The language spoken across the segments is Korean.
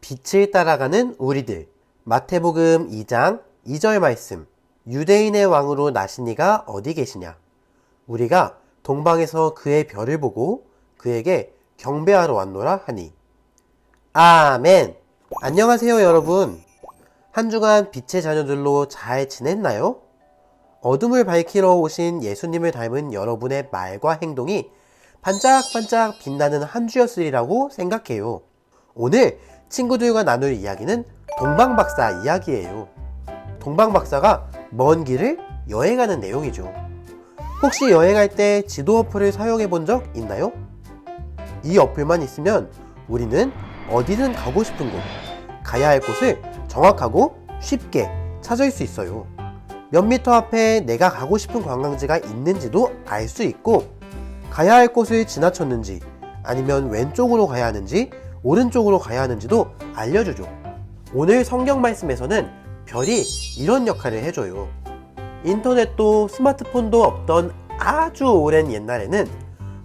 빛을 따라가는 우리들. 마태복음 2장 2절 말씀. 유대인의 왕으로 나신 이가 어디 계시냐? 우리가 동방에서 그의 별을 보고 그에게 경배하러 왔노라 하니. 아멘. 안녕하세요 여러분. 한 주간 빛의 자녀들로 잘 지냈나요? 어둠을 밝히러 오신 예수님을 닮은 여러분의 말과 행동이 반짝반짝 빛나는 한 주였으리라고 생각해요. 오늘 친구들과 나눌 이야기는 동방박사 이야기예요. 동방박사가 먼 길을 여행하는 내용이죠. 혹시 여행할 때 지도 어플을 사용해 본 적 있나요? 이 어플만 있으면 우리는 어디든 가고 싶은 곳, 가야 할 곳을 정확하고 쉽게 찾을 수 있어요. 몇 미터 앞에 내가 가고 싶은 관광지가 있는지도 알 수 있고, 가야 할 곳을 지나쳤는지 아니면 왼쪽으로 가야 하는지 오른쪽으로 가야 하는지도 알려주죠. 오늘 성경 말씀에서는 별이 이런 역할을 해줘요. 인터넷도 스마트폰도 없던 아주 오랜 옛날에는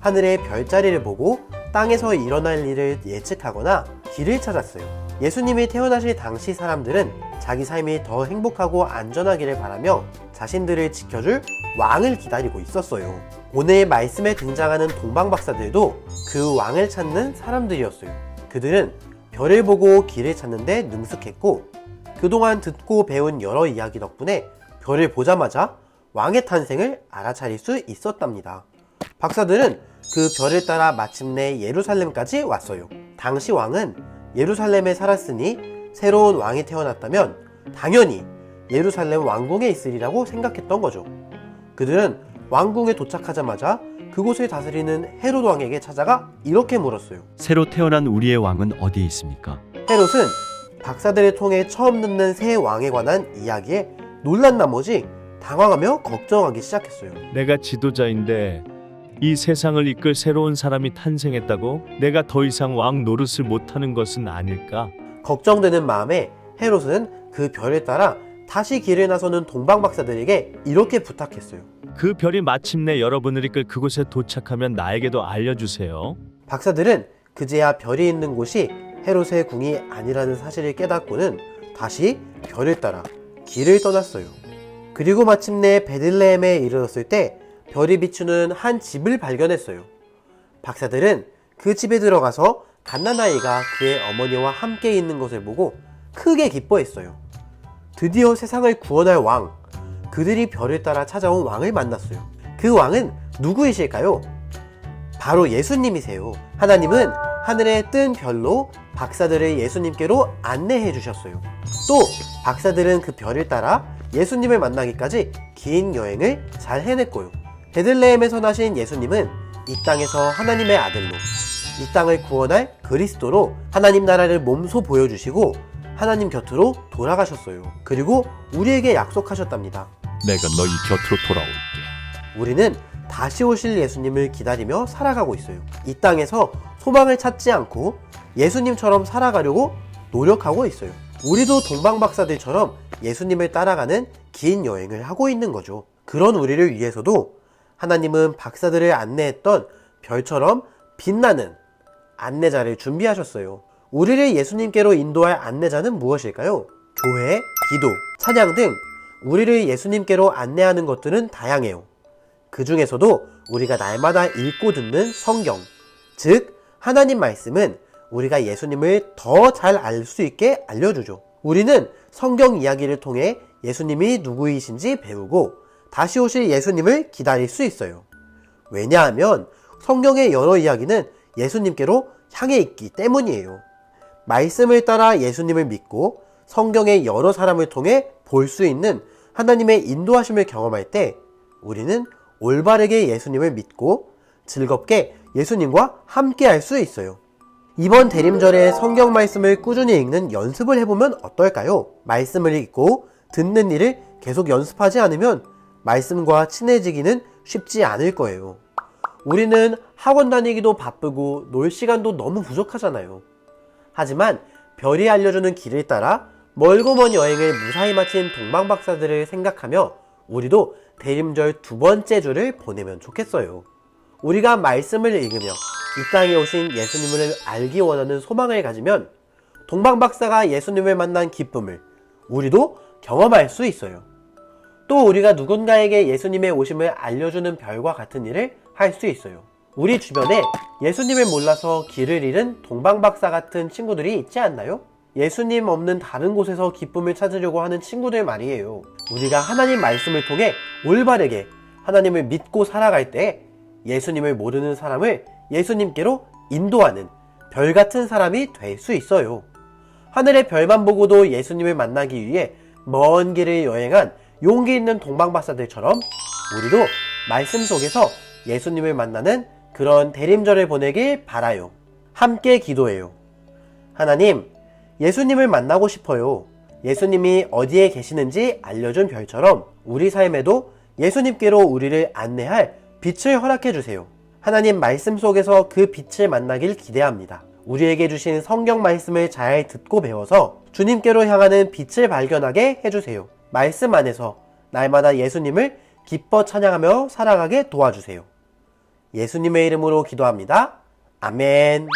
하늘의 별자리를 보고 땅에서 일어날 일을 예측하거나 길을 찾았어요. 예수님이 태어나실 당시 사람들은 자기 삶이 더 행복하고 안전하기를 바라며 자신들을 지켜줄 왕을 기다리고 있었어요. 오늘 말씀에 등장하는 동방박사들도 그 왕을 찾는 사람들이었어요. 그들은 별을 보고 길을 찾는 데 능숙했고, 그동안 듣고 배운 여러 이야기 덕분에 별을 보자마자 왕의 탄생을 알아차릴 수 있었답니다. 박사들은 그 별을 따라 마침내 예루살렘까지 왔어요. 당시 왕은 예루살렘에 살았으니 새로운 왕이 태어났다면 당연히 예루살렘 왕궁에 있으리라고 생각했던 거죠. 그들은 왕궁에 도착하자마자 그곳을 다스리는 헤롯 왕에게 찾아가 이렇게 물었어요. 새로 태어난 우리의 왕은 어디에 있습니까? 헤롯은 박사들을 통해 처음 듣는 새 왕에 관한 이야기에 놀란 나머지 당황하며 걱정하기 시작했어요. 내가 지도자인데 이 세상을 이끌 새로운 사람이 탄생했다고? 내가 더 이상 왕 노릇을 못하는 것은 아닐까? 걱정되는 마음에 헤롯은 그 별을 따라 다시 길을 나서는 동방박사들에게 이렇게 부탁했어요. 그 별이 마침내 여러분을 이끌 그곳에 도착하면 나에게도 알려주세요. 박사들은 그제야 별이 있는 곳이 헤롯의 궁이 아니라는 사실을 깨닫고는 다시 별을 따라 길을 떠났어요. 그리고 마침내 베들레헴에 이르렀을 때 별이 비추는 한 집을 발견했어요. 박사들은 그 집에 들어가서 갓난아이가 그의 어머니와 함께 있는 것을 보고 크게 기뻐했어요. 드디어 세상을 구원할 왕, 그들이 별을 따라 찾아온 왕을 만났어요. 그 왕은 누구이실까요? 바로 예수님이세요. 하나님은 하늘에 뜬 별로 박사들을 예수님께로 안내해 주셨어요. 또 박사들은 그 별을 따라 예수님을 만나기까지 긴 여행을 잘 해냈고요. 베들레헴에서 나신 예수님은 이 땅에서 하나님의 아들로, 이 땅을 구원할 그리스도로 하나님 나라를 몸소 보여주시고 하나님 곁으로 돌아가셨어요. 그리고 우리에게 약속하셨답니다. 내가 너희 곁으로 돌아올게. 우리는 다시 오실 예수님을 기다리며 살아가고 있어요. 이 땅에서 소망을 찾지 않고 예수님처럼 살아가려고 노력하고 있어요. 우리도 동방박사들처럼 예수님을 따라가는 긴 여행을 하고 있는 거죠. 그런 우리를 위해서도 하나님은 박사들을 안내했던 별처럼 빛나는 안내자를 준비하셨어요. 우리를 예수님께로 인도할 안내자는 무엇일까요? 교회, 기도, 찬양 등 우리를 예수님께로 안내하는 것들은 다양해요. 그 중에서도 우리가 날마다 읽고 듣는 성경, 즉 하나님 말씀은 우리가 예수님을 더 잘 알 수 있게 알려주죠. 우리는 성경 이야기를 통해 예수님이 누구이신지 배우고 다시 오실 예수님을 기다릴 수 있어요. 왜냐하면 성경의 여러 이야기는 예수님께로 향해 있기 때문이에요. 말씀을 따라 예수님을 믿고 성경의 여러 사람을 통해 볼 수 있는 하나님의 인도하심을 경험할 때 우리는 올바르게 예수님을 믿고 즐겁게 예수님과 함께 할 수 있어요. 이번 대림절에 성경 말씀을 꾸준히 읽는 연습을 해보면 어떨까요? 말씀을 읽고 듣는 일을 계속 연습하지 않으면 말씀과 친해지기는 쉽지 않을 거예요. 우리는 학원 다니기도 바쁘고 놀 시간도 너무 부족하잖아요. 하지만 별이 알려주는 길을 따라 멀고 먼 여행을 무사히 마친 동방박사들을 생각하며 우리도 대림절 두 번째 주를 보내면 좋겠어요. 우리가 말씀을 읽으며 이 땅에 오신 예수님을 알기 원하는 소망을 가지면 동방박사가 예수님을 만난 기쁨을 우리도 경험할 수 있어요. 또 우리가 누군가에게 예수님의 오심을 알려주는 별과 같은 일을 할 수 있어요. 우리 주변에 예수님을 몰라서 길을 잃은 동방박사 같은 친구들이 있지 않나요? 예수님 없는 다른 곳에서 기쁨을 찾으려고 하는 친구들 말이에요. 우리가 하나님 말씀을 통해 올바르게 하나님을 믿고 살아갈 때 예수님을 모르는 사람을 예수님께로 인도하는 별 같은 사람이 될 수 있어요. 하늘의 별만 보고도 예수님을 만나기 위해 먼 길을 여행한 용기 있는 동방박사들처럼 우리도 말씀 속에서 예수님을 만나는 그런 대림절을 보내길 바라요. 함께 기도해요. 하나님, 예수님을 만나고 싶어요. 예수님이 어디에 계시는지 알려준 별처럼 우리 삶에도 예수님께로 우리를 안내할 빛을 허락해 주세요. 하나님 말씀 속에서 그 빛을 만나길 기대합니다. 우리에게 주신 성경 말씀을 잘 듣고 배워서 주님께로 향하는 빛을 발견하게 해주세요. 말씀 안에서 날마다 예수님을 기뻐 찬양하며 살아가게 도와주세요. 예수님의 이름으로 기도합니다. 아멘.